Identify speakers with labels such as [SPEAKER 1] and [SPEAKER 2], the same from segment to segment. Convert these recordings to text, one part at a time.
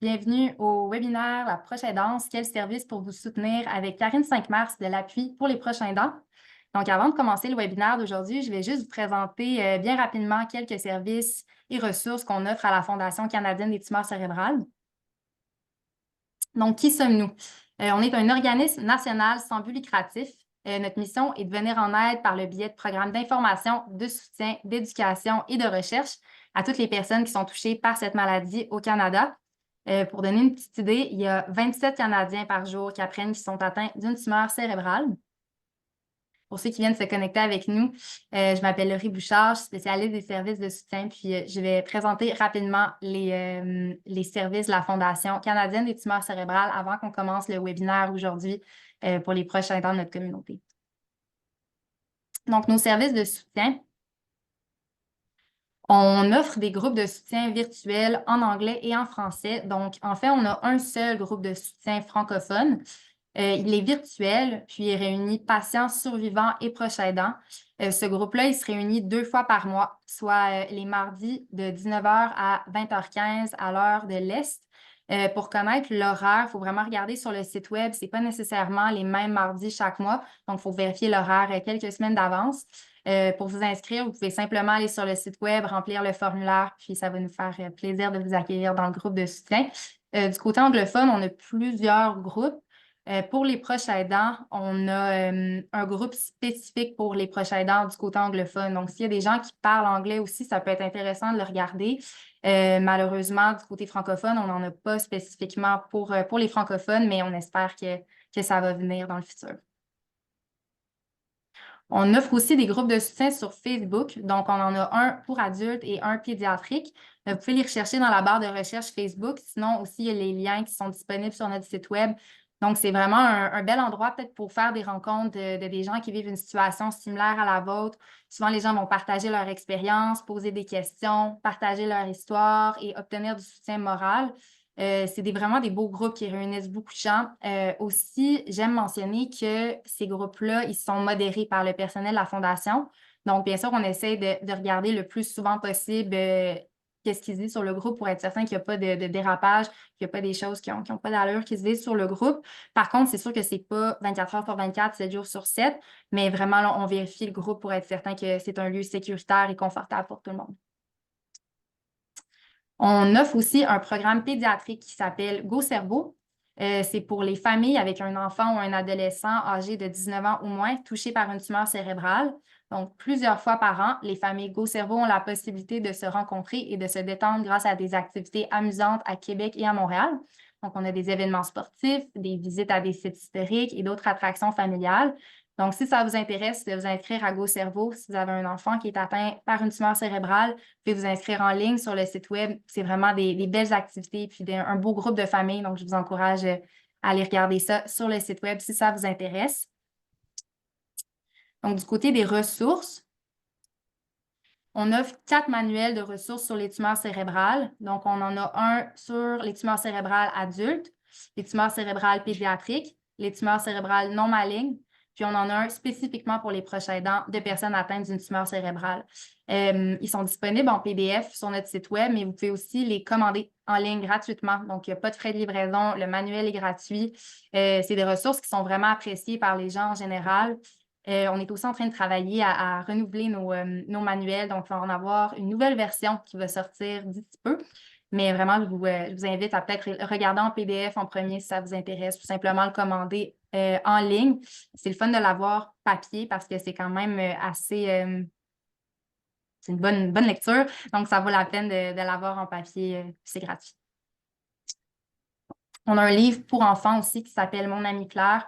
[SPEAKER 1] Bienvenue au webinaire La prochaine danse, quel service pour vous soutenir avec Karine 5 mars de l'appui pour les prochains dents. Donc, avant de commencer le webinaire d'aujourd'hui, je vais juste vous présenter bien rapidement quelques services et ressources qu'on offre à la Fondation canadienne des tumeurs cérébrales. Donc, qui sommes-nous? On est un organisme national sans but lucratif. Notre mission est de venir en aide par le biais de programmes d'information, de soutien, d'éducation et de recherche à toutes les personnes qui sont touchées par cette maladie au Canada. Pour donner une petite idée, il y a 27 Canadiens par jour qui apprennent qu'ils sont atteints d'une tumeur cérébrale. Pour ceux qui viennent se connecter avec nous, je m'appelle Laurie Bouchard, je suis spécialiste des services de soutien, puis je vais présenter rapidement les services de la Fondation canadienne des tumeurs cérébrales avant qu'on commence le webinaire aujourd'hui pour les prochains temps de notre communauté. Donc, nos services de soutien, on offre des groupes de soutien virtuels en anglais et en français. Donc, en fait, on a un seul groupe de soutien francophone. Il est virtuel, puis il réunit patients survivants et proches aidants. Ce groupe-là, il se réunit 2 fois par mois, soit les mardis de 19h à 20h15 à l'heure de l'Est. Pour connaître l'horaire, il faut vraiment regarder sur le site Web. Ce n'est pas nécessairement les mêmes mardis chaque mois, donc il faut vérifier l'horaire quelques semaines d'avance. Pour vous inscrire, vous pouvez simplement aller sur le site Web, remplir le formulaire, puis ça va nous faire plaisir de vous accueillir dans le groupe de soutien. Du côté anglophone, on a plusieurs groupes. Pour les proches aidants, on a un groupe spécifique pour les proches aidants du côté anglophone. Donc, s'il y a des gens qui parlent anglais aussi, ça peut être intéressant de le regarder. Malheureusement, du côté francophone, on n'en a pas spécifiquement pour les francophones, mais on espère que ça va venir dans le futur. On offre aussi des groupes de soutien sur Facebook. Donc, on en a un pour adultes et un pédiatrique. Vous pouvez les rechercher dans la barre de recherche Facebook. Sinon, aussi, il y a les liens qui sont disponibles sur notre site Web. Donc, c'est vraiment un bel endroit peut-être pour faire des rencontres de des gens qui vivent une situation similaire à la vôtre. Souvent, les gens vont partager leur expérience, poser des questions, partager leur histoire et obtenir du soutien moral. C'est vraiment des beaux groupes qui réunissent beaucoup de gens. Aussi, j'aime mentionner que ces groupes-là, ils sont modérés par le personnel de la Fondation. Donc, bien sûr, on essaie de regarder le plus souvent possible qu'est-ce qu'ils disent sur le groupe pour être certain qu'il n'y a pas de dérapage, qu'il n'y a pas des choses qui n'ont pas d'allure qui se disent sur le groupe. Par contre, c'est sûr que ce n'est pas 24 heures sur 24, 7 jours sur 7, mais vraiment, là, on vérifie le groupe pour être certain que c'est un lieu sécuritaire et confortable pour tout le monde. On offre aussi un programme pédiatrique qui s'appelle GoCerveau. C'est pour les familles avec un enfant ou un adolescent âgé de 19 ans ou moins touché par une tumeur cérébrale. Donc, plusieurs fois par an, les familles GoCerveau ont la possibilité de se rencontrer et de se détendre grâce à des activités amusantes à Québec et à Montréal. Donc, on a des événements sportifs, des visites à des sites historiques et d'autres attractions familiales. Donc, si ça vous intéresse de vous inscrire à GoCerveau, si vous avez un enfant qui est atteint par une tumeur cérébrale, vous pouvez vous inscrire en ligne sur le site Web. C'est vraiment des belles activités puis un beau groupe de famille. Donc, je vous encourage à aller regarder ça sur le site Web si ça vous intéresse. Donc, du côté des ressources, on offre 4 manuels de ressources sur les tumeurs cérébrales. Donc, on en a un sur les tumeurs cérébrales adultes, les tumeurs cérébrales pédiatriques, les tumeurs cérébrales non malignes, puis on en a un spécifiquement pour les proches aidants de personnes atteintes d'une tumeur cérébrale. Ils sont disponibles en PDF sur notre site Web, mais vous pouvez aussi les commander en ligne gratuitement. Donc, il n'y a pas de frais de livraison. Le manuel est gratuit. C'est des ressources qui sont vraiment appréciées par les gens en général. On est aussi en train de travailler à renouveler nos manuels. Donc, on va en avoir une nouvelle version qui va sortir d'ici peu. Mais vraiment, je vous invite à peut-être regarder en PDF en premier si ça vous intéresse, ou simplement le commander en ligne. C'est le fun de l'avoir papier parce que c'est quand même assez... c'est une bonne lecture. Donc, ça vaut la peine de l'avoir en papier. C'est gratuit. On a un livre pour enfants aussi qui s'appelle Mon amie Claire.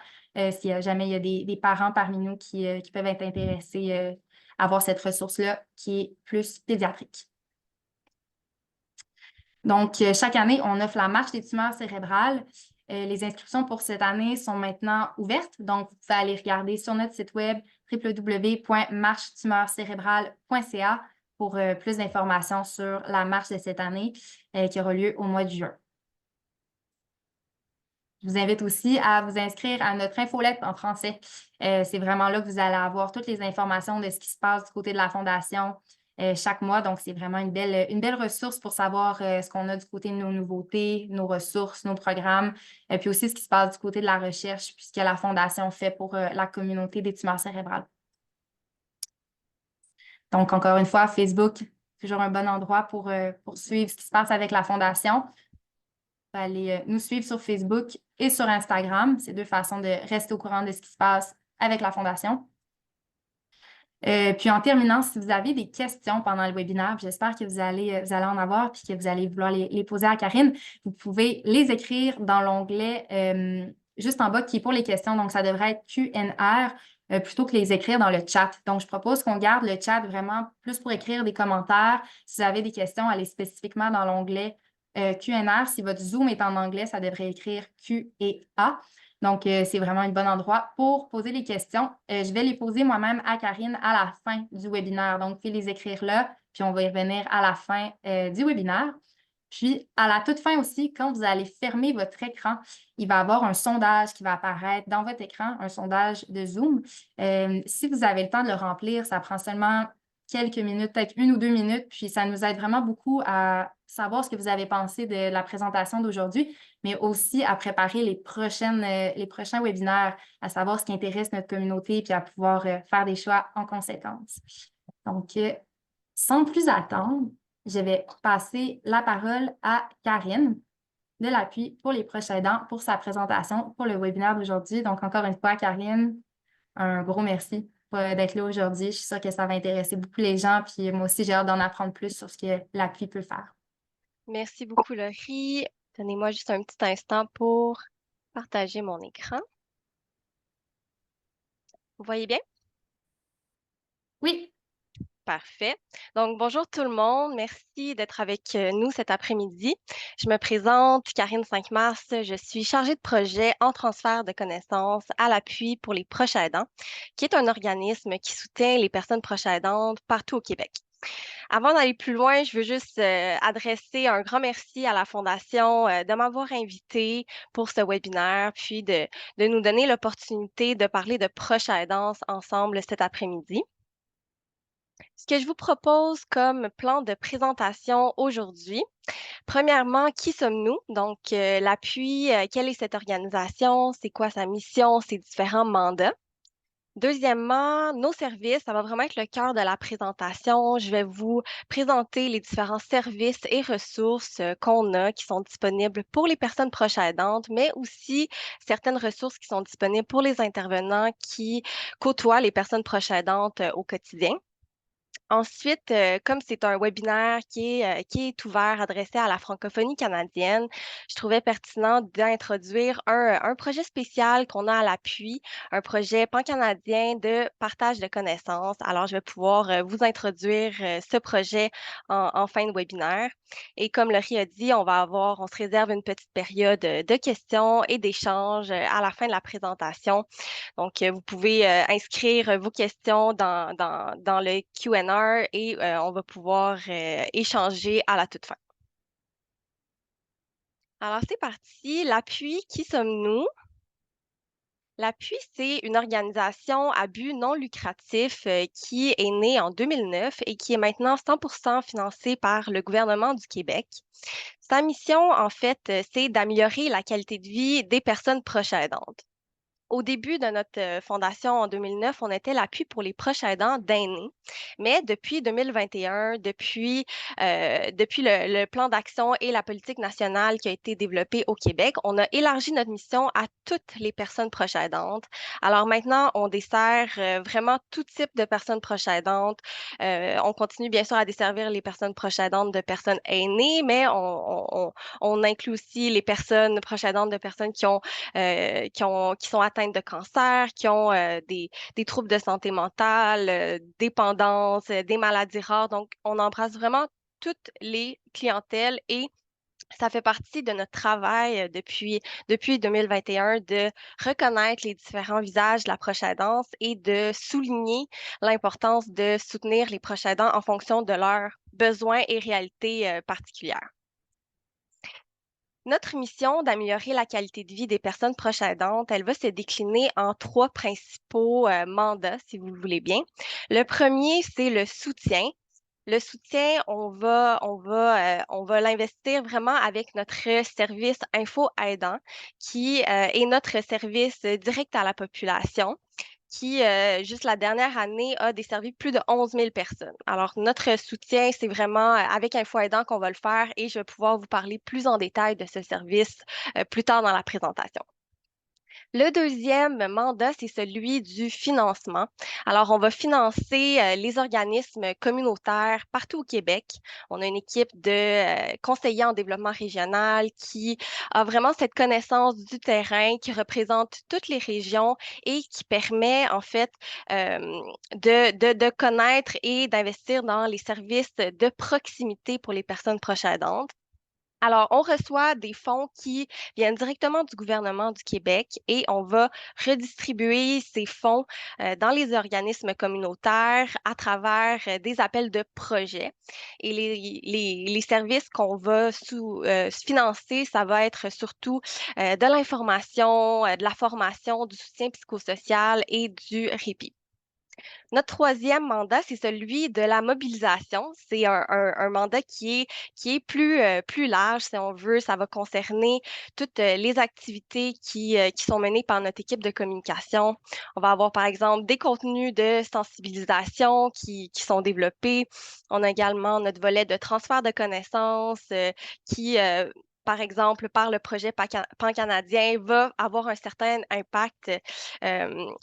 [SPEAKER 1] Si jamais il y a des parents parmi nous qui peuvent être intéressés à avoir cette ressource-là qui est plus pédiatrique. Donc, chaque année, on offre la marche des tumeurs cérébrales. Les inscriptions pour cette année sont maintenant ouvertes. Donc, vous pouvez aller regarder sur notre site web www.marchetumeurcérébrale.ca pour plus d'informations sur la marche de cette année qui aura lieu au mois de juin. Je vous invite aussi à vous inscrire à notre infolette en français. C'est vraiment là que vous allez avoir toutes les informations de ce qui se passe du côté de la Fondation, chaque mois. Donc, c'est vraiment une belle ressource pour savoir ce qu'on a du côté de nos nouveautés, nos ressources, nos programmes, puis aussi ce qui se passe du côté de la recherche, puis ce que la Fondation fait pour la communauté des tumeurs cérébrales. Donc, encore une fois, Facebook, toujours un bon endroit pour suivre ce qui se passe avec la Fondation. Vous allez nous suivre sur Facebook et sur Instagram. C'est deux façons de rester au courant de ce qui se passe avec la Fondation. Puis en terminant, si vous avez des questions pendant le webinaire, j'espère que vous allez en avoir puis que vous allez vouloir les poser à Karine, vous pouvez les écrire dans l'onglet juste en bas qui est pour les questions. Donc, ça devrait être QNR plutôt que les écrire dans le chat. Donc, je propose qu'on garde le chat vraiment plus pour écrire des commentaires. Si vous avez des questions, allez spécifiquement dans l'onglet QNR. Si votre Zoom est en anglais, ça devrait écrire Q et A. Donc, c'est vraiment un bon endroit pour poser les questions. Je vais les poser moi-même à Karine à la fin du webinaire. Donc, puis les écrire là, puis on va y revenir à la fin du webinaire. Puis, à la toute fin aussi, quand vous allez fermer votre écran, il va y avoir un sondage qui va apparaître dans votre écran, un sondage de Zoom. Si vous avez le temps de le remplir, ça prend seulement quelques minutes, peut-être 1 ou 2 minutes, puis ça nous aide vraiment beaucoup à savoir ce que vous avez pensé de la présentation d'aujourd'hui, mais aussi à préparer les prochains webinaires, à savoir ce qui intéresse notre communauté, puis à pouvoir faire des choix en conséquence. Donc, sans plus attendre, je vais passer la parole à Karine de l'Appui pour les proches aidants pour sa présentation pour le webinaire d'aujourd'hui. Donc, encore une fois, Karine, un gros merci d'être là aujourd'hui. Je suis sûre que ça va intéresser beaucoup les gens, puis moi aussi, j'ai hâte d'en apprendre plus sur ce que l'Appui peut faire.
[SPEAKER 2] Merci beaucoup, Laurie. Donnez-moi juste un petit instant pour partager mon écran. Vous voyez bien?
[SPEAKER 1] Oui.
[SPEAKER 2] Parfait. Donc, bonjour tout le monde. Merci d'être avec nous cet après-midi. Je me présente, Karine 5 mars. Je suis chargée de projet en transfert de connaissances à l'appui pour les proches aidants, qui est un organisme qui soutient les personnes proches aidantes partout au Québec. Avant d'aller plus loin, je veux juste adresser un grand merci à la Fondation de m'avoir invité pour ce webinaire, puis de nous donner l'opportunité de parler de proches aidance ensemble cet après-midi. Ce que je vous propose comme plan de présentation aujourd'hui, premièrement, qui sommes-nous? Donc, l'appui, quelle est cette organisation? C'est quoi sa mission? Ses différents mandats? Deuxièmement, nos services, ça va vraiment être le cœur de la présentation. Je vais vous présenter les différents services et ressources qu'on a qui sont disponibles pour les personnes proches aidantes, mais aussi certaines ressources qui sont disponibles pour les intervenants qui côtoient les personnes proches aidantes au quotidien. Ensuite, comme c'est un webinaire qui est ouvert, adressé à la francophonie canadienne, je trouvais pertinent d'introduire un projet spécial qu'on a à l'appui, un projet pan-canadien de partage de connaissances. Alors, je vais pouvoir vous introduire ce projet en fin de webinaire. Et comme Laurie a dit, on se réserve une petite période de questions et d'échanges à la fin de la présentation. Donc, vous pouvez inscrire vos questions dans le Q&A et on va pouvoir échanger à la toute fin. Alors, c'est parti. L'appui, qui sommes-nous? L'appui, c'est une organisation à but non lucratif qui est née en 2009 et qui est maintenant 100% financée par le gouvernement du Québec. Sa mission, en fait, c'est d'améliorer la qualité de vie des personnes proches aidantes. Au début de notre fondation en 2009, on était l'appui pour les proches aidants d'aînés. Mais depuis 2021, depuis le plan d'action et la politique nationale qui a été développée au Québec, on a élargi notre mission à toutes les personnes proches aidantes. Alors maintenant, on dessert vraiment tout type de personnes proches aidantes. On continue bien sûr à desservir les personnes proches aidantes de personnes aînées, mais on inclut aussi les personnes proches aidantes de personnes qui sont atteintes de cancer, qui ont des troubles de santé mentale, dépendance, des maladies rares. Donc, on embrasse vraiment toutes les clientèles et ça fait partie de notre travail depuis 2021 de reconnaître les différents visages de la proche aidance et de souligner l'importance de soutenir les proches aidants en fonction de leurs besoins et réalités particulières. Notre mission d'améliorer la qualité de vie des personnes proches aidantes, elle va se décliner en 3 principaux mandats, si vous le voulez bien. Le premier, c'est le soutien. Le soutien, on va l'investir vraiment avec notre service Info Aidant, qui est notre service direct à la population, qui, juste la dernière année, a desservi plus de 11 000 personnes. Alors, notre soutien, c'est vraiment avec Info Aidant qu'on va le faire et je vais pouvoir vous parler plus en détail de ce service plus tard dans la présentation. Le deuxième mandat, c'est celui du financement. Alors, on va financer les organismes communautaires partout au Québec. On a une équipe de conseillers en développement régional qui a vraiment cette connaissance du terrain, qui représente toutes les régions et qui permet en fait euh, de connaître et d'investir dans les services de proximité pour les personnes proches aidantes. Alors, on reçoit des fonds qui viennent directement du gouvernement du Québec et on va redistribuer ces fonds dans les organismes communautaires à travers des appels de projets. Et les services qu'on va financer, ça va être surtout de l'information, de la formation, du soutien psychosocial et du répit. Notre troisième mandat, c'est celui de la mobilisation. C'est un mandat qui est plus large, si on veut. Ça va concerner toutes les activités qui sont menées par notre équipe de communication. On va avoir, par exemple, des contenus de sensibilisation qui sont développés. On a également notre volet de transfert de connaissances qui, par exemple, par le projet pan-canadien, va avoir un certain impact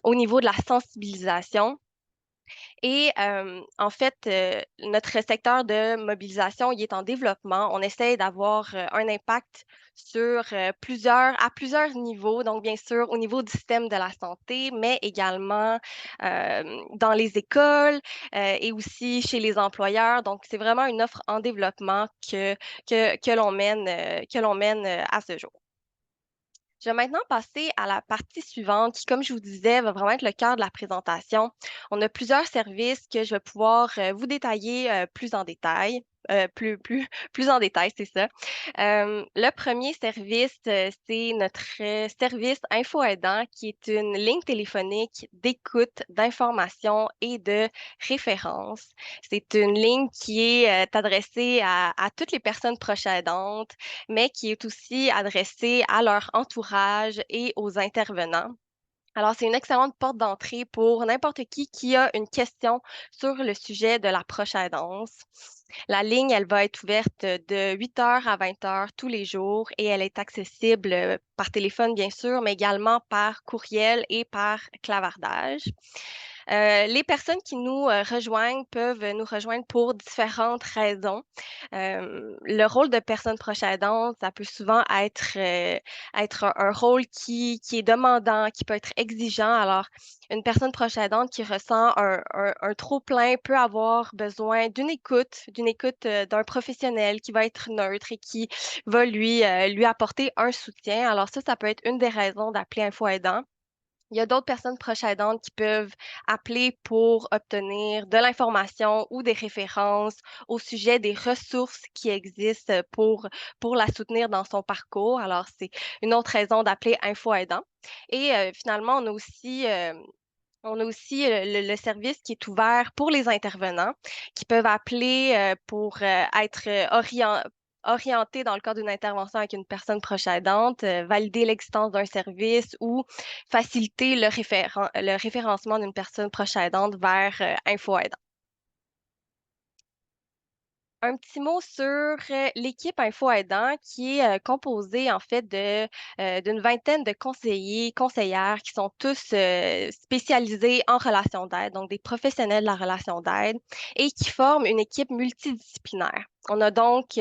[SPEAKER 2] au niveau de la sensibilisation. Et en fait, notre secteur de mobilisation, il est en développement. On essaie d'avoir un impact sur à plusieurs niveaux. Donc, bien sûr, au niveau du système de la santé, mais également dans les écoles et aussi chez les employeurs. Donc, c'est vraiment une offre en développement que l'on mène à ce jour. Je vais maintenant passer à la partie suivante qui, comme je vous disais, va vraiment être le cœur de la présentation. On a plusieurs services que je vais pouvoir vous détailler plus en détail. Plus en détail, c'est ça. Le premier service, c'est notre service Info Aidant, qui est une ligne téléphonique d'écoute, d'information et de référence. C'est une ligne qui est adressée à toutes les personnes proches aidantes, mais qui est aussi adressée à leur entourage et aux intervenants. Alors, c'est une excellente porte d'entrée pour n'importe qui a une question sur le sujet de la proche aidance. La ligne, elle va être ouverte de 8 heures à 20 heures tous les jours et elle est accessible par téléphone, bien sûr, mais également par courriel et par clavardage. Les personnes qui nous rejoignent peuvent nous rejoindre pour différentes raisons. Le rôle de personne proche aidante, ça peut souvent être un rôle qui est demandant, qui peut être exigeant. Alors, une personne proche aidante qui ressent un trop-plein peut avoir besoin d'une écoute d'un professionnel qui va être neutre et qui va lui apporter un soutien. Alors ça peut être une des raisons d'appeler Info Aidant. Il y a d'autres personnes proches aidantes qui peuvent appeler pour obtenir de l'information ou des références au sujet des ressources qui existent pour la soutenir dans son parcours. Alors, c'est une autre raison d'appeler Info Aidant. Et finalement, on a aussi le service qui est ouvert pour les intervenants qui peuvent appeler pour être orientés dans le cadre d'une intervention avec une personne proche aidante, valider l'existence d'un service ou faciliter le référencement d'une personne proche aidante vers Info Aidant. Un petit mot sur l'équipe Info Aidant qui est composée en fait d'une vingtaine de conseillers, conseillères qui sont tous spécialisés en relation d'aide, donc des professionnels de la relation d'aide et qui forment une équipe multidisciplinaire. On a donc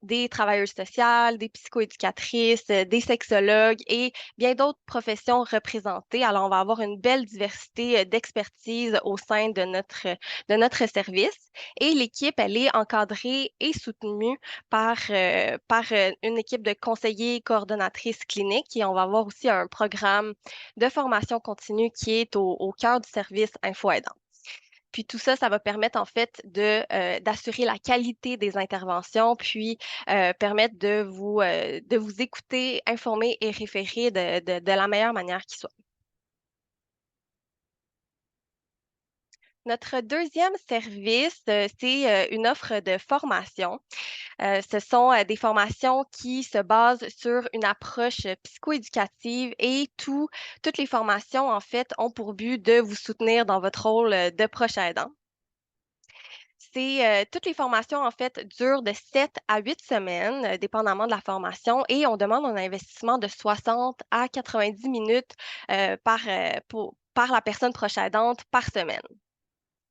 [SPEAKER 2] des travailleuses sociales, des psychoéducatrices, des sexologues et bien d'autres professions représentées. Alors, on va avoir une belle diversité d'expertise au sein de notre service. Et l'équipe, elle est encadrée et soutenue par une équipe de conseillers et coordonnatrices cliniques. Et on va avoir aussi un programme de formation continue qui est au cœur du service Info Aidant. Puis tout ça, ça va permettre en fait d'assurer la qualité des interventions, puis permettre de vous écouter, informer et référer de la meilleure manière qui soit. Notre deuxième service, c'est une offre de formation. Ce sont des formations qui se basent sur une approche psychoéducative et toutes les formations, en fait, ont pour but de vous soutenir dans votre rôle de proche aidant. Toutes les formations, en fait, durent de 7 à 8 semaines, dépendamment de la formation, et on demande un investissement de 60 à 90 minutes par la personne proche aidante par semaine.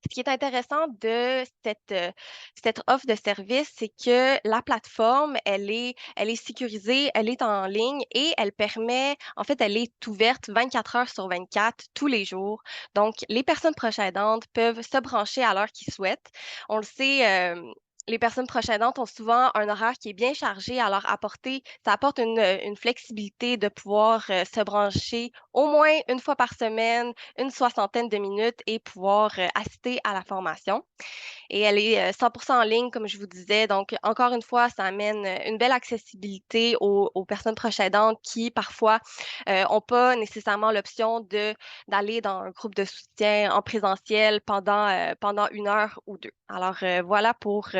[SPEAKER 2] Ce qui est intéressant de cette offre de service, c'est que la plateforme, elle est sécurisée, elle est en ligne et elle permet, en fait, elle est ouverte 24 heures sur 24, tous les jours. Donc, les personnes proches aidantes peuvent se brancher à l'heure qu'ils souhaitent. On le sait, les personnes proches aidantes ont souvent un horaire qui est bien chargé, alors ça apporte une flexibilité de pouvoir se brancher au moins une fois par semaine, une soixantaine de minutes et pouvoir assister à la formation. Et elle est 100% en ligne, comme je vous disais. Donc, encore une fois, ça amène une belle accessibilité aux personnes proches aidantes qui, parfois, n'ont pas nécessairement l'option d'aller dans un groupe de soutien en présentiel pendant 1 heure ou deux. Alors, voilà pour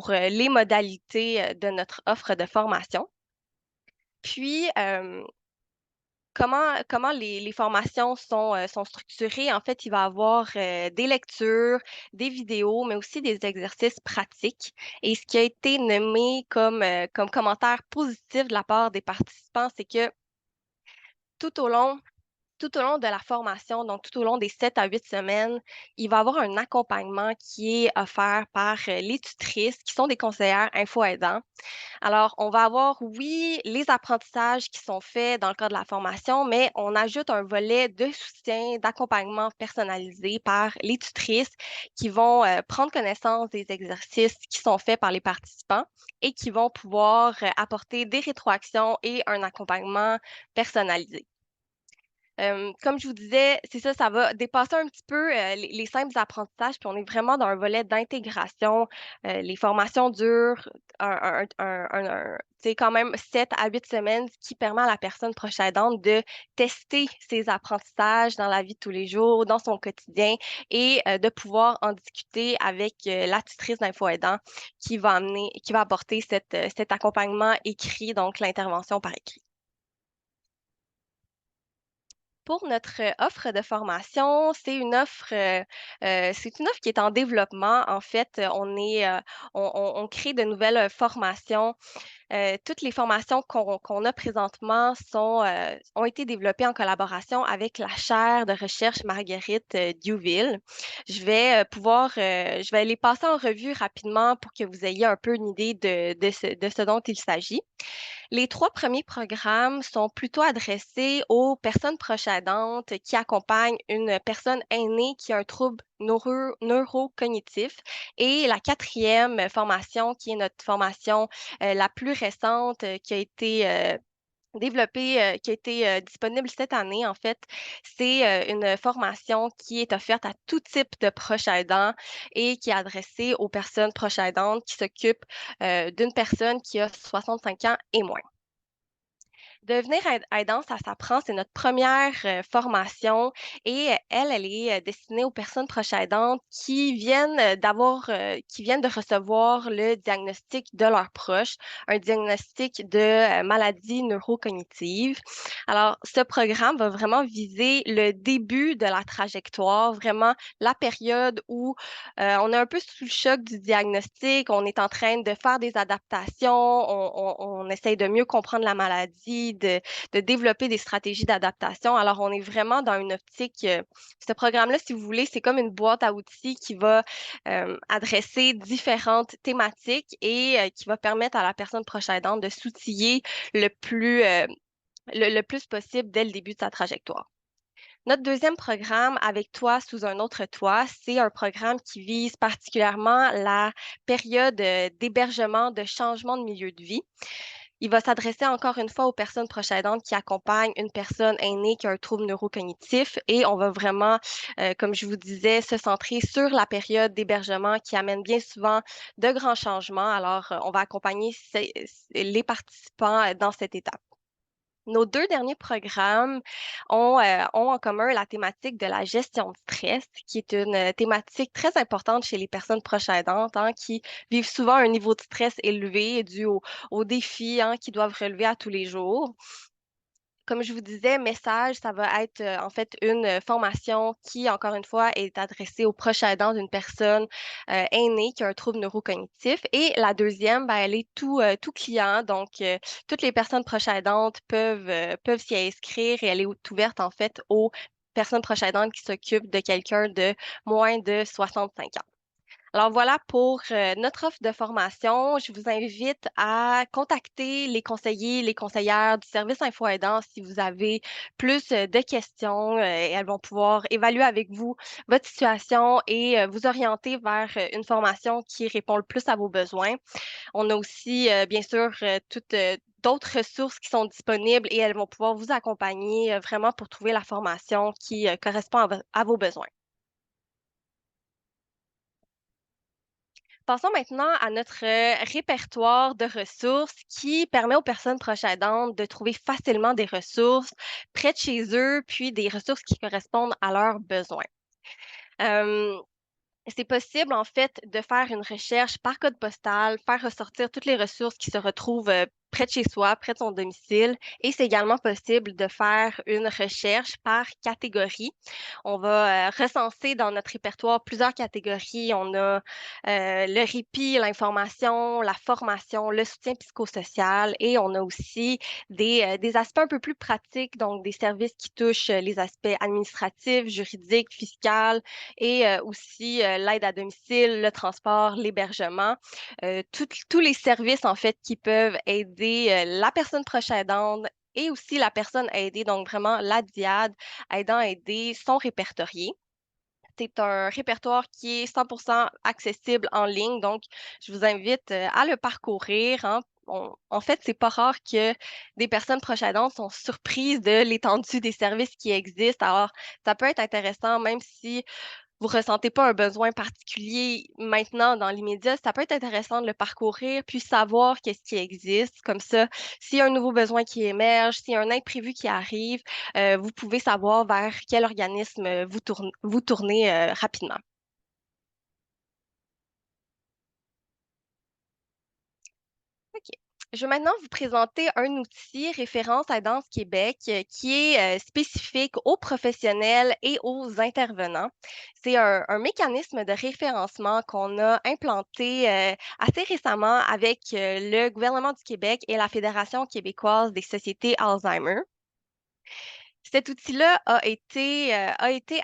[SPEAKER 2] les modalités de notre offre de formation. Puis, comment les formations sont structurées? En fait, il va y avoir, des lectures, des vidéos, mais aussi des exercices pratiques et ce qui a été nommé comme commentaire positif de la part des participants, c'est que tout au long tout au long de la formation, donc tout au long des 7 à 8 semaines, il va y avoir un accompagnement qui est offert par, les tutrices qui sont des conseillères info-aidants. Alors, on va avoir, oui, les apprentissages qui sont faits dans le cadre de la formation, mais on ajoute un volet de soutien, d'accompagnement personnalisé par les tutrices qui vont prendre connaissance des exercices qui sont faits par les participants et qui vont pouvoir apporter des rétroactions et un accompagnement personnalisé. Comme je vous disais, c'est ça, ça va dépasser un petit peu, les simples apprentissages, puis on est vraiment dans un volet d'intégration. Les formations durent tu sais, quand même 7 à 8 semaines, ce qui permet à la personne proche aidante de tester ses apprentissages dans la vie de tous les jours, dans son quotidien et de pouvoir en discuter avec, la tutrice d'info aidant qui va apporter cet accompagnement écrit, donc l'intervention par écrit. Pour notre offre de formation, c'est une offre qui est en développement. En fait, on crée de nouvelles, formations. Toutes les formations qu'on a présentement ont été développées en collaboration avec la chaire de recherche Marguerite, Diouville. Je vais les passer en revue rapidement pour que vous ayez un peu une idée de ce dont il s'agit. Les 3 premiers programmes sont plutôt adressés aux personnes proches aidantes qui accompagnent une personne aînée qui a un trouble neurocognitif et la quatrième formation, qui est notre formation, la plus récente, qui a été, disponible cette année, en fait. C'est, une formation qui est offerte à tout type de proches aidants et qui est adressée aux personnes proches aidantes qui s'occupent, d'une personne qui a 65 ans et moins. Devenir aidant, ça s'apprend, c'est notre première formation et elle est destinée aux personnes proches aidantes qui viennent de recevoir le diagnostic de leurs proches, un diagnostic de maladie neurocognitive. Alors, ce programme va vraiment viser le début de la trajectoire, vraiment la période où on est un peu sous le choc du diagnostic, on est en train de faire des adaptations, on essaye de mieux comprendre la maladie, de développer des stratégies d'adaptation. Alors, on est vraiment dans une optique, ce programme-là, si vous voulez, c'est comme une boîte à outils qui va adresser différentes thématiques et qui va permettre à la personne proche aidante de s'outiller le plus possible dès le début de sa trajectoire. Notre deuxième programme, Avec toi sous un autre toit, c'est un programme qui vise particulièrement la période d'hébergement, de changement de milieu de vie. Il va s'adresser encore une fois aux personnes proches aidantes qui accompagnent une personne aînée qui a un trouble neurocognitif et on va vraiment, comme je vous disais, se centrer sur la période d'hébergement qui amène bien souvent de grands changements. Alors, on va accompagner les participants dans cette étape. Nos 2 derniers programmes ont en commun la thématique de la gestion de stress, qui est une, thématique très importante chez les personnes proches aidantes, hein, qui vivent souvent un niveau de stress élevé dû aux défis, hein, qu'ils doivent relever à tous les jours. Comme je vous disais, Message, ça va être, en fait, une, formation qui, encore une fois, est adressée aux proches aidants d'une personne, aînée qui a un trouble neurocognitif et la deuxième, ben, elle est tout client donc toutes les personnes proches aidantes peuvent s'y inscrire et elle est ouverte, en fait, aux personnes proches aidantes qui s'occupent de quelqu'un de moins de 65 ans. Alors voilà pour, notre offre de formation. Je vous invite à contacter les conseillers, les conseillères du service Info Aidant si vous avez plus, de questions, et elles vont pouvoir évaluer avec vous votre situation et vous orienter vers, une formation qui répond le plus à vos besoins. On a aussi, bien sûr, toutes, d'autres ressources qui sont disponibles et elles vont pouvoir vous accompagner, vraiment pour trouver la formation qui, correspond à vos besoins. Passons maintenant à notre répertoire de ressources qui permet aux personnes proches aidantes de trouver facilement des ressources près de chez eux, puis des ressources qui correspondent à leurs besoins. Euh, c'est possible, en fait, de faire une recherche par code postal, faire ressortir toutes les ressources qui se retrouvent près de chez soi, près de son domicile. Et c'est également possible de faire une recherche par catégorie. On va recenser dans notre répertoire plusieurs catégories. On a le répit, l'information, la formation, le soutien psychosocial et on a aussi des aspects un peu plus pratiques, donc des services qui touchent les aspects administratifs, juridiques, fiscaux, et aussi l'aide à domicile, le transport, l'hébergement, tous les services en fait qui peuvent aider la personne proche aidante et aussi la personne aidée, donc vraiment la DIAD, aidant aidé, sont répertoriés. C'est un répertoire qui est 100% accessible en ligne, donc je vous invite à le parcourir, hein. En fait, c'est pas rare que des personnes proches aidantes sont surprises de l'étendue des services qui existent. Alors, ça peut être intéressant, même si vous ressentez pas un besoin particulier maintenant dans l'immédiat, ça peut être intéressant de le parcourir, puis savoir qu'est-ce qui existe. Comme ça, s'il y a un nouveau besoin qui émerge, s'il y a un imprévu qui arrive, vous pouvez savoir vers quel organisme, vous tournez, rapidement. OK. Je vais maintenant vous présenter un outil Référence Aidance Québec qui est spécifique aux professionnels et aux intervenants. C'est un mécanisme de référencement qu'on a implanté assez récemment avec le gouvernement du Québec et la Fédération québécoise des sociétés Alzheimer. Cet outil-là a été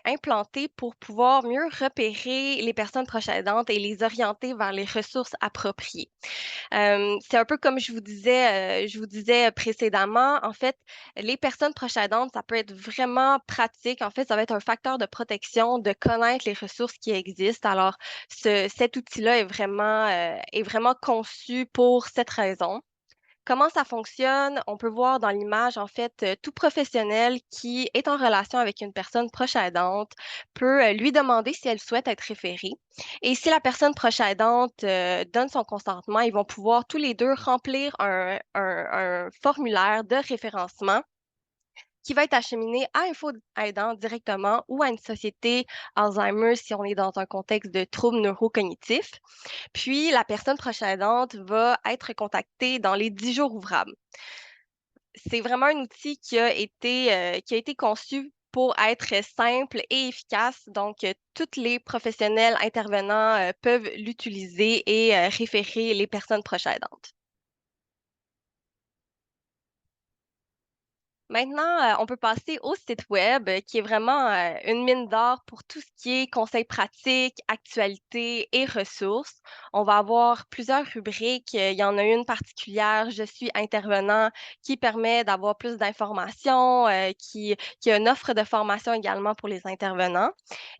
[SPEAKER 2] implanté pour pouvoir mieux repérer les personnes proches aidantes et les orienter vers les ressources appropriées. C'est un peu comme je vous disais précédemment, en fait, les personnes proches aidantes, ça peut être vraiment pratique. En fait, ça va être un facteur de protection de connaître les ressources qui existent. Alors, cet outil-là est vraiment conçu pour cette raison. Comment ça fonctionne? On peut voir dans l'image, en fait, tout professionnel qui est en relation avec une personne proche aidante peut, lui demander si elle souhaite être référée et si la personne proche aidante, donne son consentement, ils vont pouvoir tous les 2 remplir un formulaire de référencement qui va être acheminé à Info Aidant directement ou à une société Alzheimer si on est dans un contexte de troubles neurocognitifs. Puis la personne proche aidante va être contactée dans les 10 jours ouvrables. C'est vraiment un outil qui a été conçu pour être simple et efficace. Donc, tous les professionnels intervenants, peuvent l'utiliser et référer les personnes proches aidantes. Maintenant, on peut passer au site web, qui est vraiment, une mine d'or pour tout ce qui est conseils pratiques, actualités et ressources. On va avoir plusieurs rubriques, il y en a une particulière, «Je suis intervenant», qui permet d'avoir plus d'informations, qui a une offre de formation également pour les intervenants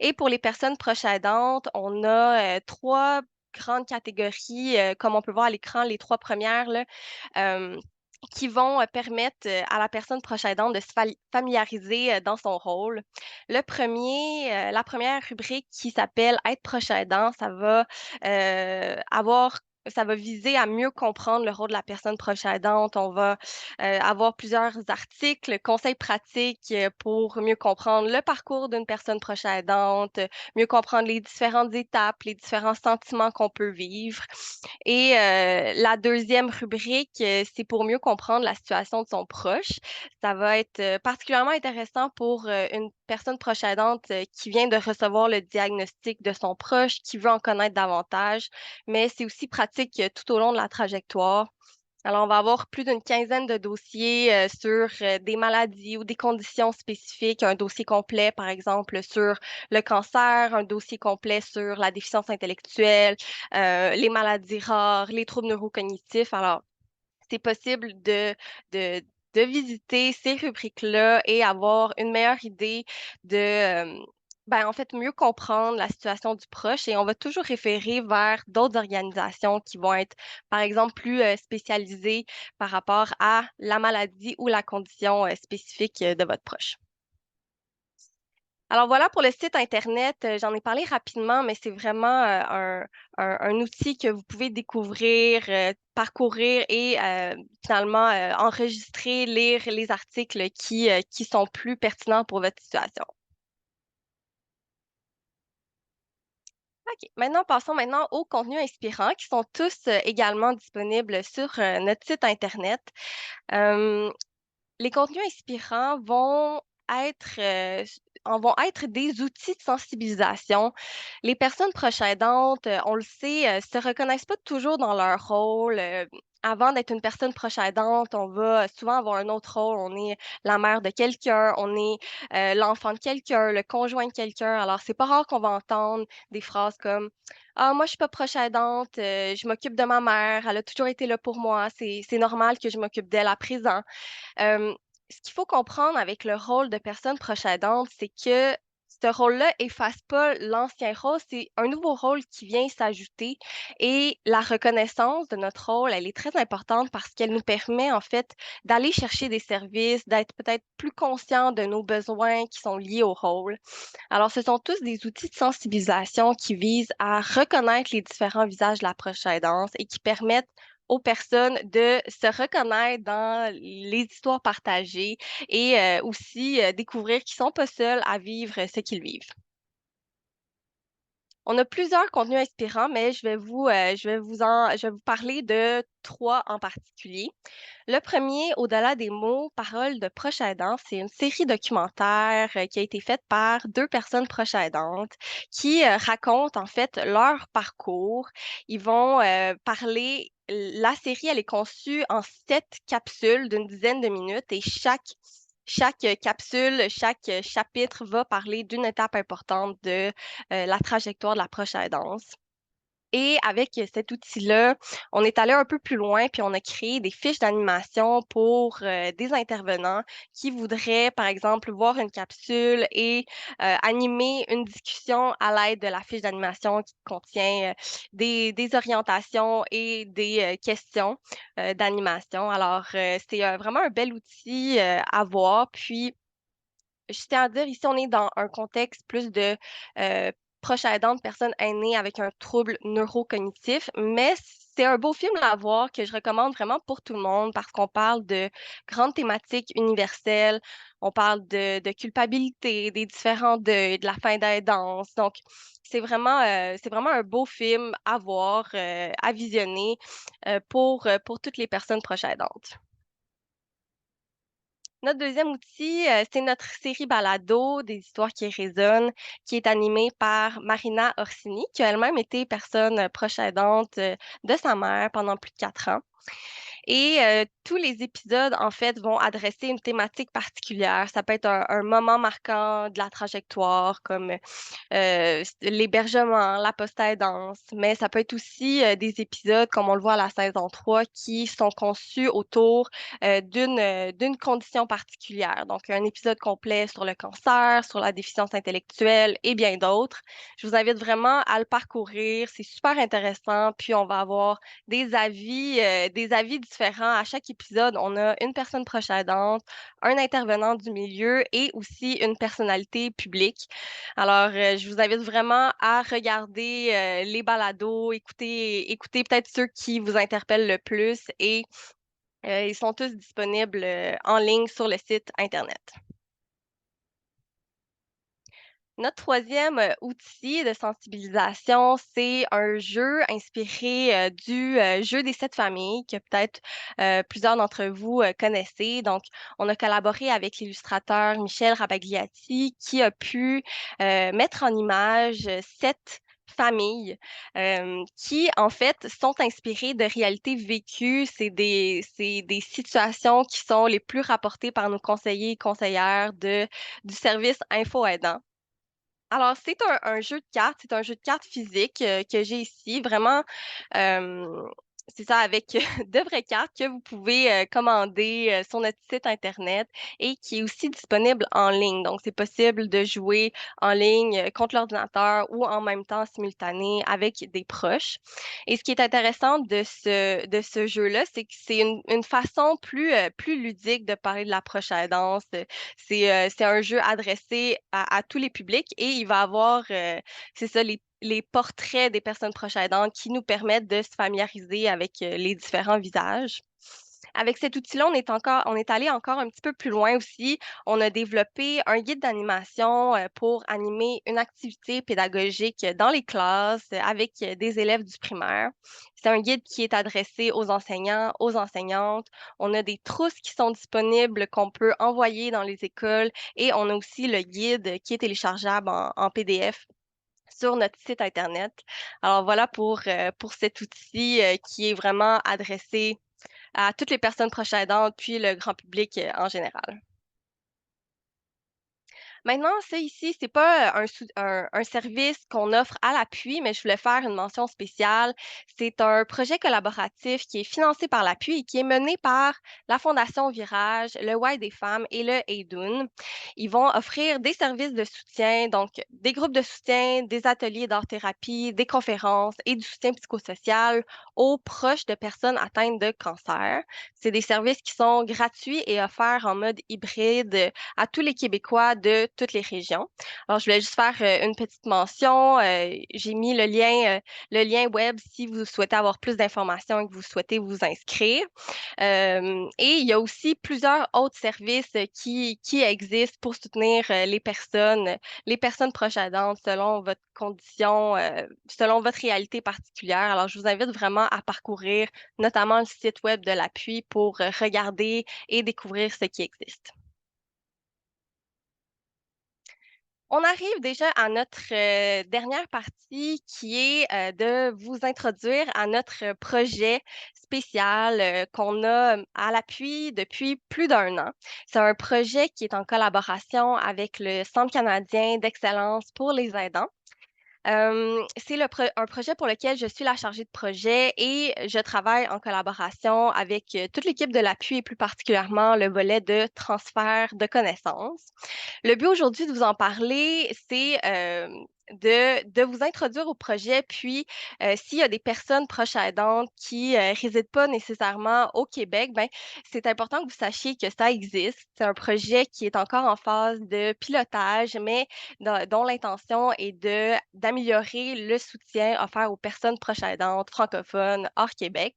[SPEAKER 2] et pour les personnes proches aidantes, on a, 3 grandes catégories, comme on peut voir à l'écran, les 3 premières là, qui vont, permettre, à la personne proche aidante de se familiariser, dans son rôle. La première rubrique qui s'appelle «Être proche aidant», ça va, avoir Ça va viser à mieux comprendre le rôle de la personne proche aidante. On va, avoir plusieurs articles, conseils pratiques, pour mieux comprendre le parcours d'une personne proche aidante, mieux comprendre les différentes étapes, les différents sentiments qu'on peut vivre et la deuxième rubrique, c'est pour mieux comprendre la situation de son proche. Ça va être, particulièrement intéressant pour, une personne proche aidante, qui vient de recevoir le diagnostic de son proche, qui veut en connaître davantage, mais c'est aussi pratique, tout au long de la trajectoire. Alors, on va avoir plus d'une quinzaine de dossiers, sur, des maladies ou des conditions spécifiques, un dossier complet, par exemple, sur le cancer, un dossier complet sur la déficience intellectuelle, les maladies rares, les troubles neurocognitifs. Alors, c'est possible de de visiter ces rubriques-là et avoir une meilleure idée de, en fait, mieux comprendre la situation du proche et on va toujours référer vers d'autres organisations qui vont être, par exemple, plus, spécialisées par rapport à la maladie ou la condition, spécifique, de votre proche. Alors voilà pour le site internet, j'en ai parlé rapidement, mais c'est vraiment, un outil que vous pouvez découvrir, parcourir et finalement, enregistrer, lire les articles qui sont plus pertinents pour votre situation. OK, maintenant passons maintenant aux contenus inspirants qui sont tous, également disponibles sur, notre site internet. Hem Les contenus inspirants vont être des outils de sensibilisation. Les personnes proches aidantes, on le sait, se reconnaissent pas toujours dans leur rôle, avant d'être une personne proche aidante, on va souvent avoir un autre rôle. On est la mère de quelqu'un, on est, l'enfant de quelqu'un, le conjoint de quelqu'un. Alors c'est pas rare qu'on va entendre des phrases comme: «Ah moi je suis pas proche aidante, je m'occupe de ma mère, elle a toujours été là pour moi, c'est normal que je m'occupe d'elle à présent». Hem, Ce qu'il faut comprendre avec le rôle de personne proche aidante, c'est que ce rôle-là efface pas l'ancien rôle, c'est un nouveau rôle qui vient s'ajouter et la reconnaissance de notre rôle, elle est très importante parce qu'elle nous permet, en fait, d'aller chercher des services, d'être peut-être plus conscient de nos besoins qui sont liés au rôle. Alors, ce sont tous des outils de sensibilisation qui visent à reconnaître les différents visages de la proche aidance et qui permettent aux personnes de se reconnaître dans les histoires partagées et aussi, découvrir qu'ils sont pas seuls à vivre ce qu'ils vivent. On a plusieurs contenus inspirants, mais je vais vous parler de 3 en particulier. Le premier, Au-delà des mots, paroles de proches aidants, c'est une série documentaire, qui a été faite par 2 personnes proches aidantes qui, racontent en fait leur parcours. Ils vont, parler la série, elle est conçue en 7 capsules d'une dizaine de minutes et chaque capsule, chaque, chapitre va parler d'une étape importante de, la trajectoire de la proche aidance. Et avec cet outil-là, on est allé un peu plus loin, puis on a créé des fiches d'animation pour, des intervenants qui voudraient, par exemple, voir une capsule et animer une discussion à l'aide de la fiche d'animation qui contient, des orientations et des, questions, d'animation. Alors, c'est, vraiment un bel outil, à voir. Puis je tiens à dire, ici, on est dans un contexte plus de, heu, proche aidant de personnes aînées avec un trouble neurocognitif, mais c'est un beau film à voir que je recommande vraiment pour tout le monde parce qu'on parle de grandes thématiques universelles. On parle de culpabilité, des différents deuils, de la fin d'aidance. Donc c'est vraiment un beau film à voir, à visionner, pour toutes les personnes proches aidantes. Notre deuxième outil, c'est notre série balado des histoires qui résonnent, qui est animée par Marina Orsini, qui a elle-même été personne, proche aidante, de sa mère pendant plus de 4 ans. Et tous les épisodes, en fait, vont adresser une thématique particulière. Ça peut être un moment marquant de la trajectoire comme, l'hébergement, la post-aidance, mais ça peut être aussi, des épisodes, comme on le voit à la saison 3, qui sont conçus autour, d'une condition particulière. Donc un épisode complet sur le cancer, sur la déficience intellectuelle et bien d'autres. Je vous invite vraiment à le parcourir, c'est super intéressant, puis on va avoir des avis différents. À chaque épisode, on a une personne proche aidante, un intervenant du milieu et aussi une personnalité publique. Alors, je vous invite vraiment à regarder les balados, écouter peut-être ceux qui vous interpellent le plus et ils sont tous disponibles en ligne sur le site Internet. Notre troisième outil de sensibilisation, c'est un jeu inspiré du jeu des sept familles que peut-être plusieurs d'entre vous connaissez. Donc, on a collaboré avec l'illustrateur Michel Rabagliati qui a pu mettre en image sept familles qui, en fait, sont inspirées de réalités vécues. C'est des situations qui sont les plus rapportées par nos conseillers et conseillères du service Info Aidant. Alors, c'est un jeu de cartes, c'est un jeu de cartes physique, que j'ai ici, vraiment, hem, c'est ça, avec de vraies cartes que vous pouvez, commander, sur notre site internet et qui est aussi disponible en ligne. Donc, c'est possible de jouer en ligne, contre l'ordinateur ou en même temps simultané avec des proches. Et ce qui est intéressant de ce jeu-là, c'est que c'est une façon plus ludique de parler de la proche aidance. C'est un jeu adressé à tous les publics et il va avoir, c'est ça, les portraits des personnes proches aidantes qui nous permettent de se familiariser avec, les différents visages. Avec cet outil-là, on est allé encore un petit peu plus loin aussi. On a développé un guide d'animation, pour animer une activité pédagogique dans les classes, avec, des élèves du primaire. C'est un guide qui est adressé aux enseignants, aux enseignantes. On a des trousses qui sont disponibles qu'on peut envoyer dans les écoles et on a aussi le guide qui est téléchargeable en PDF sur notre site internet. Alors voilà pour cet outil, qui est vraiment adressé à toutes les personnes proches aidantes, puis le grand public, en général. Maintenant, ça ici, c'est pas, un service qu'on offre à l'appui, mais je voulais faire une mention spéciale. C'est un projet collaboratif qui est financé par l'appui et qui est mené par la Fondation Virage, le Y des femmes et le Eidoun. Ils vont offrir des services de soutien, donc des groupes de soutien, des ateliers d'art-thérapie, des conférences et du soutien psychosocial aux proches de personnes atteintes de cancer. C'est des services qui sont gratuits et offerts en mode hybride, à tous les Québécois de toutes les régions. Alors, je voulais juste faire une petite mention. J'ai mis le lien web si vous souhaitez avoir plus d'informations et que vous souhaitez vous inscrire. Et il y a aussi plusieurs autres services qui existent pour soutenir les personnes proches aidantes selon votre condition, selon votre réalité particulière. Alors, je vous invite vraiment à parcourir notamment le site web de l'appui pour regarder et découvrir ce qui existe. On arrive déjà à notre dernière partie qui est de vous introduire à notre projet spécial qu'on a à l'appui depuis plus d'un an. C'est un projet qui est en collaboration avec le Centre canadien d'excellence pour les aidants. C'est un projet pour lequel je suis la chargée de projet et je travaille en collaboration avec, toute l'équipe de l'appui et plus particulièrement le volet de transfert de connaissances. Le but aujourd'hui de vous en parler, c'est, de vous introduire au projet, puis, s'il y a des personnes proches aidantes qui, résident pas nécessairement au Québec, ben, c'est important que vous sachiez que ça existe. C'est un projet qui est encore en phase de pilotage, mais dont l'intention est d'améliorer le soutien offert aux personnes proches aidantes francophones hors Québec.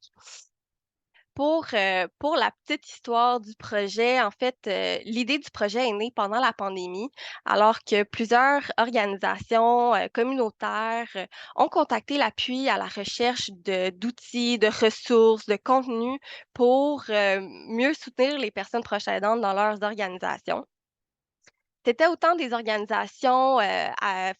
[SPEAKER 2] Pour la petite histoire du projet, en fait, l'idée du projet est née pendant la pandémie, alors que plusieurs organisations, communautaires, ont contacté l'appui à la recherche d'outils, de ressources, de contenus pour, mieux soutenir les personnes proches aidantes dans leurs organisations. C'était autant des organisations,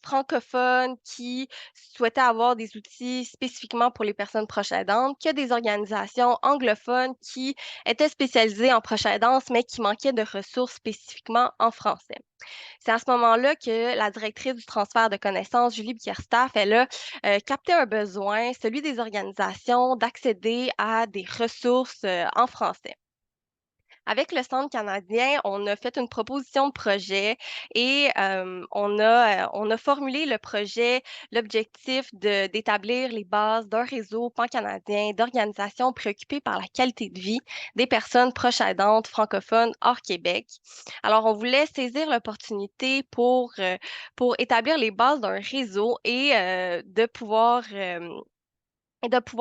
[SPEAKER 2] francophones qui souhaitaient avoir des outils spécifiquement pour les personnes proches aidantes, que des organisations anglophones qui étaient spécialisées en proche aidance, mais qui manquaient de ressources spécifiquement en français. C'est à ce moment-là que la directrice du transfert de connaissances, Julie Bierstaff, elle a, capté un besoin, celui des organisations, d'accéder à des ressources, en français. Avec le Centre canadien, on a fait une proposition de projet et on a formulé le projet, l'objectif d'établir les bases d'un réseau pan-canadien d'organisations préoccupées par la qualité de vie des personnes proches aidantes francophones hors Québec. Alors, on voulait saisir l'opportunité pour établir les bases d'un réseau et de pouvoir,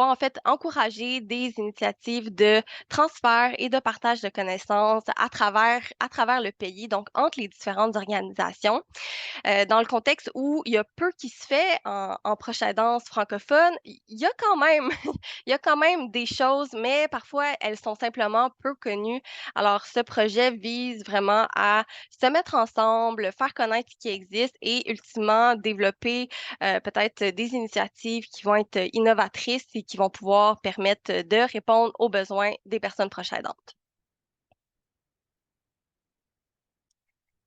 [SPEAKER 2] en fait, encourager des initiatives de transfert et de partage de connaissances à travers le pays, donc entre les différentes organisations. Dans le contexte où il y a peu qui se fait en proche aidance francophone, il y a quand même il y a quand même des choses, mais parfois elles sont simplement peu connues. Alors ce projet vise vraiment à se mettre ensemble, faire connaître ce qui existe et ultimement développer, peut-être des initiatives qui vont être innovatrices et qui vont pouvoir permettre de répondre aux besoins des personnes proches aidantes.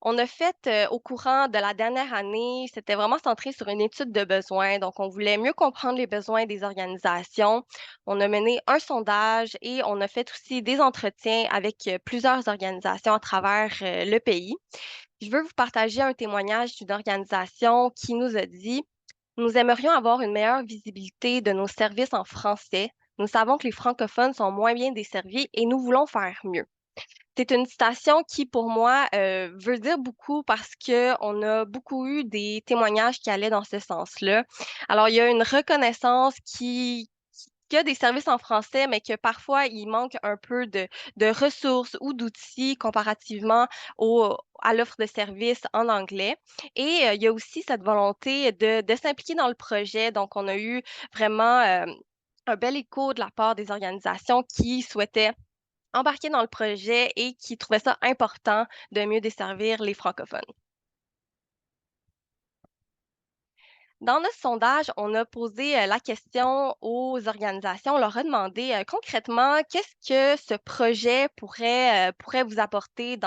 [SPEAKER 2] On a fait, au courant de la dernière année, c'était vraiment centré sur une étude de besoins. Donc, on voulait mieux comprendre les besoins des organisations. On a mené un sondage et on a fait aussi des entretiens avec, plusieurs organisations à travers, le pays. Je veux vous partager un témoignage d'une organisation qui nous a dit: «Nous aimerions avoir une meilleure visibilité de nos services en français. Nous savons que les francophones sont moins bien desservis et nous voulons faire mieux». C'est une citation qui, pour moi, veut dire beaucoup parce qu'on a beaucoup eu des témoignages qui allaient dans ce sens-là. Alors, il y a une reconnaissance qu'il y a des services en français, mais que parfois, il manque un peu de ressources ou d'outils comparativement à l'offre de services en anglais. Et il y a aussi cette volonté de s'impliquer dans le projet. Donc, on a eu vraiment un bel écho de la part des organisations qui souhaitaient embarqués dans le projet et qui trouvaient ça important de mieux desservir les francophones. Dans notre sondage, on a posé la question aux organisations. On leur a demandé concrètement qu'est-ce que ce projet pourrait vous apporter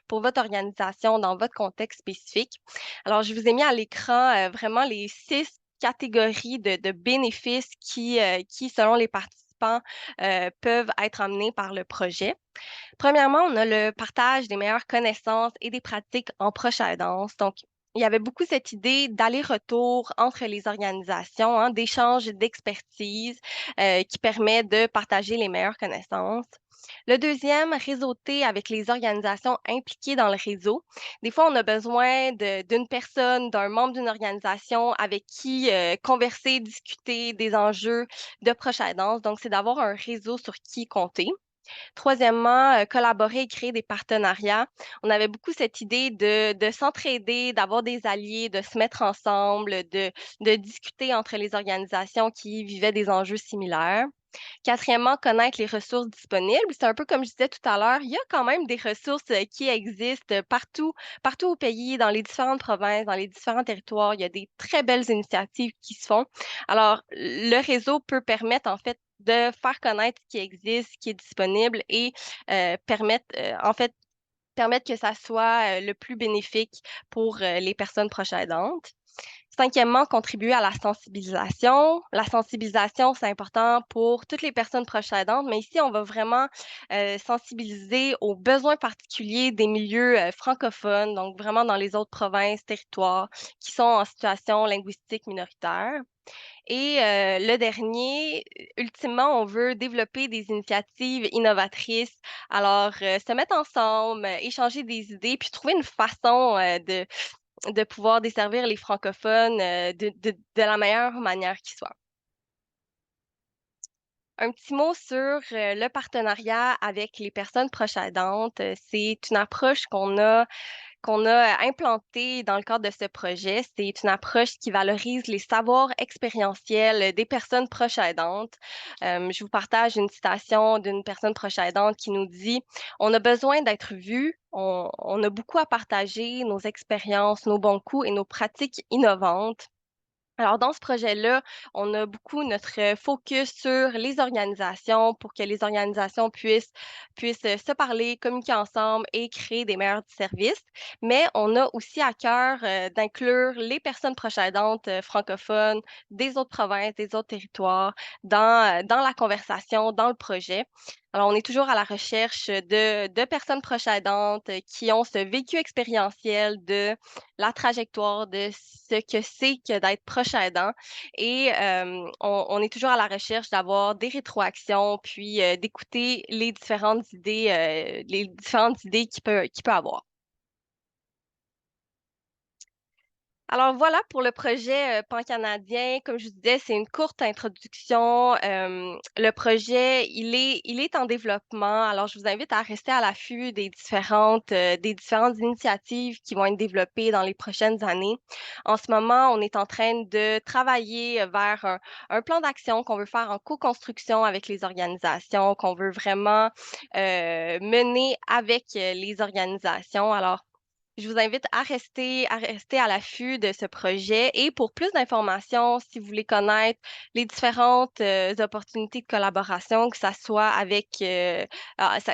[SPEAKER 2] pour votre organisation, dans votre contexte spécifique. Alors, je vous ai mis à l'écran vraiment les 6 catégories de bénéfices qui, selon les participants, peuvent être amenés par le projet. Premièrement, on a le partage des meilleures connaissances et des pratiques en proche aidance. Donc, il y avait beaucoup cette idée d'aller-retour entre les organisations, hein, d'échange d'expertise qui permet de partager les meilleures connaissances. Le deuxième, réseauter avec les organisations impliquées dans le réseau. Des fois, on a besoin d'une personne, d'un membre d'une organisation avec qui converser, discuter des enjeux de proche aidance. Donc, c'est d'avoir un réseau sur qui compter. Troisièmement, collaborer et créer des partenariats. On avait beaucoup cette idée de s'entraider, d'avoir des alliés, de se mettre ensemble, de discuter entre les organisations qui vivaient des enjeux similaires. Quatrièmement, connaître les ressources disponibles. C'est un peu comme je disais tout à l'heure, il y a quand même des ressources qui existent partout au pays, dans les différentes provinces, dans les différents territoires. Il y a des très belles initiatives qui se font. Alors, le réseau peut permettre en fait de faire connaître ce qui existe, ce qui est disponible et en fait, permettre que ça soit le plus bénéfique pour les personnes proches aidantes. Cinquièmement, contribuer à la sensibilisation. La sensibilisation, c'est important pour toutes les personnes proches aidantes, mais ici, on va vraiment sensibiliser aux besoins particuliers des milieux francophones, donc vraiment dans les autres provinces, territoires qui sont en situation linguistique minoritaire. Et le dernier, ultimement, on veut développer des initiatives innovatrices. Alors, se mettre ensemble, échanger des idées, puis trouver une façon de pouvoir desservir les francophones, de la meilleure manière qui soit. Un petit mot sur, le partenariat avec les personnes proches aidantes. C'est une approche qu'on a implantée dans le cadre de ce projet. C'est une approche qui valorise les savoirs expérientiels des personnes proches aidantes. Je vous partage une citation d'une personne proche aidante qui nous dit: «On a besoin d'être vus, on a beaucoup à partager, nos expériences, nos bons coups et nos pratiques innovantes». Alors, dans ce projet-là, on a beaucoup notre focus sur les organisations pour que les organisations puissent se parler, communiquer ensemble et créer des meilleurs services. Mais on a aussi à cœur d'inclure les personnes proches aidantes francophones des autres provinces, des autres territoires dans la conversation, dans le projet. Alors, on est toujours à la recherche de personnes proches aidantes qui ont ce vécu expérientiel de la trajectoire de ce que c'est que d'être proche aidant et on est toujours à la recherche d'avoir des rétroactions, puis, d'écouter les différentes idées qu'il peut avoir. Alors voilà pour le projet, pan-canadien. Comme je vous disais, c'est une courte introduction. Le projet, il est en développement. Alors je vous invite à rester à l'affût des différentes initiatives qui vont être développées dans les prochaines années. En ce moment, on est en train de travailler, vers un plan d'action qu'on veut faire en co-construction avec les organisations, qu'on veut vraiment, mener avec, les organisations. Alors je vous invite à rester à l'affût de ce projet et pour plus d'informations, si vous voulez connaître les différentes, opportunités de collaboration, que ça soit avec, que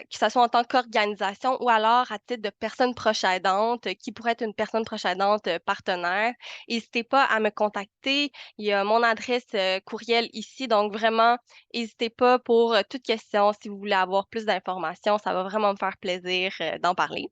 [SPEAKER 2] ça soit en tant qu'organisation ou alors à titre de personne proche aidante, qui pourrait être une personne proche aidante, partenaire, n'hésitez pas à me contacter. Il y a mon adresse, courriel ici, donc vraiment, n'hésitez pas pour, toute question. Si vous voulez avoir plus d'informations, ça va vraiment me faire plaisir, d'en parler.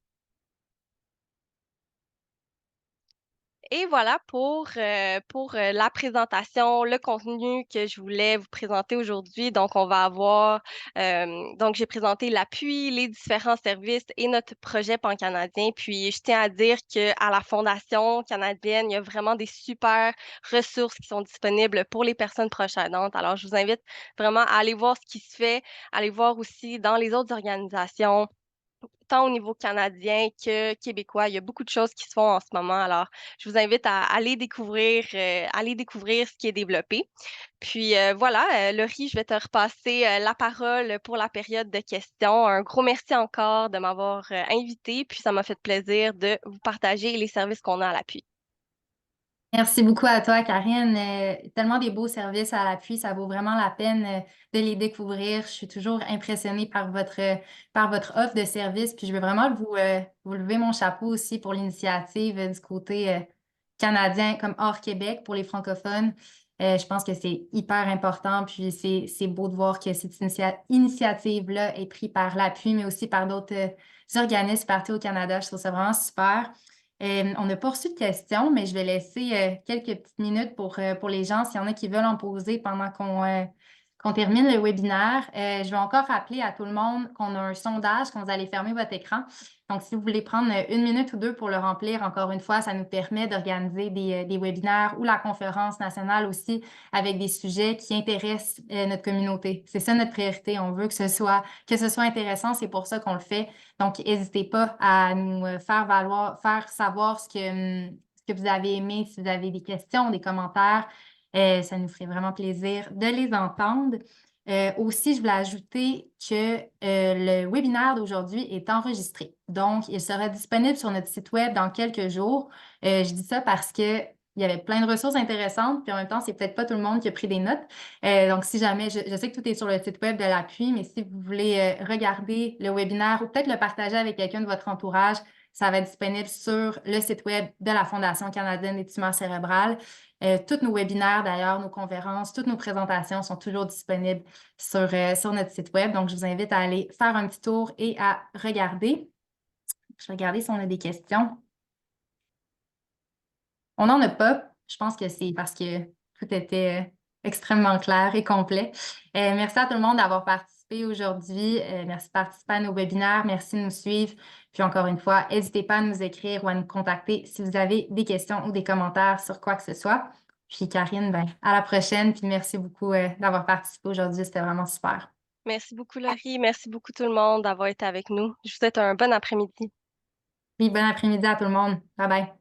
[SPEAKER 2] Et voilà pour la présentation, le contenu que je voulais vous présenter aujourd'hui. Donc, on va avoir, donc j'ai présenté l'appui, les différents services et notre projet pan-canadien. Puis, je tiens à dire qu'à la Fondation canadienne, il y a vraiment des super ressources qui sont disponibles pour les personnes proches aidantes. Alors, je vous invite vraiment à aller voir ce qui se fait, à aller voir aussi dans les autres organisations tant au niveau canadien que québécois. Il y a beaucoup de choses qui se font en ce moment. Alors, je vous invite à aller découvrir ce qui est développé. Puis, voilà, Laurie, je vais te repasser, la parole pour la période de questions. Un gros merci encore de m'avoir, invitée, puis ça m'a fait plaisir de vous partager les services qu'on a à l'appui.
[SPEAKER 1] Merci beaucoup à toi, Karine. Tellement des beaux services à l'appui, ça vaut vraiment la peine de les découvrir. Je suis toujours impressionnée par votre offre de service. Puis je veux vraiment vous lever mon chapeau aussi pour l'initiative du côté canadien comme hors Québec pour les francophones. Je pense que c'est hyper important. Puis c'est beau de voir que cette initiative-là est prise par l'appui, mais aussi par d'autres organismes partout au Canada. Je trouve ça vraiment super. On n'a pas reçu de questions, mais je vais laisser quelques petites minutes pour les gens, s'il y en a qui veulent en poser pendant qu'on termine le webinaire. Je vais encore rappeler à tout le monde qu'on a un sondage quand vous allez fermer votre écran. Donc, si vous voulez prendre une minute ou deux pour le remplir, encore une fois, ça nous permet d'organiser des webinaires ou la conférence nationale aussi avec des sujets qui intéressent notre communauté. C'est ça notre priorité. On veut que ce soit intéressant. C'est pour ça qu'on le fait. Donc, n'hésitez pas à nous faire savoir ce que vous avez aimé, si vous avez des questions, des commentaires. Ça nous ferait vraiment plaisir de les entendre. Aussi, je voulais ajouter que le webinaire d'aujourd'hui est enregistré. Donc, il sera disponible sur notre site web dans quelques jours. Je dis ça parce que il y avait plein de ressources intéressantes, puis en même temps, c'est peut-être pas tout le monde qui a pris des notes. Donc, si jamais, je sais que tout est sur le site web de l'appui, mais si vous voulez regarder le webinaire ou peut-être le partager avec quelqu'un de votre entourage, ça va être disponible sur le site web de la Fondation canadienne des tumeurs cérébrales. Tous nos webinaires, d'ailleurs, nos conférences, toutes nos présentations sont toujours disponibles sur notre site web. Donc, je vous invite à aller faire un petit tour et à regarder. Je vais regarder si on a des questions. On n'en a pas. Je pense que c'est parce que tout était extrêmement clair et complet. Merci à tout le monde d'avoir participé aujourd'hui. Merci de participer à nos webinaires. Merci de nous suivre. Puis encore une fois, n'hésitez pas à nous écrire ou à nous contacter si vous avez des questions ou des commentaires sur quoi que ce soit. Puis Karine, ben, à la prochaine. Puis merci beaucoup d'avoir participé aujourd'hui. C'était vraiment super.
[SPEAKER 2] Merci beaucoup, Laurie. Merci beaucoup tout le monde d'avoir été avec nous. Je vous souhaite un bon après-midi.
[SPEAKER 1] Puis bon après-midi à tout le monde. Bye bye.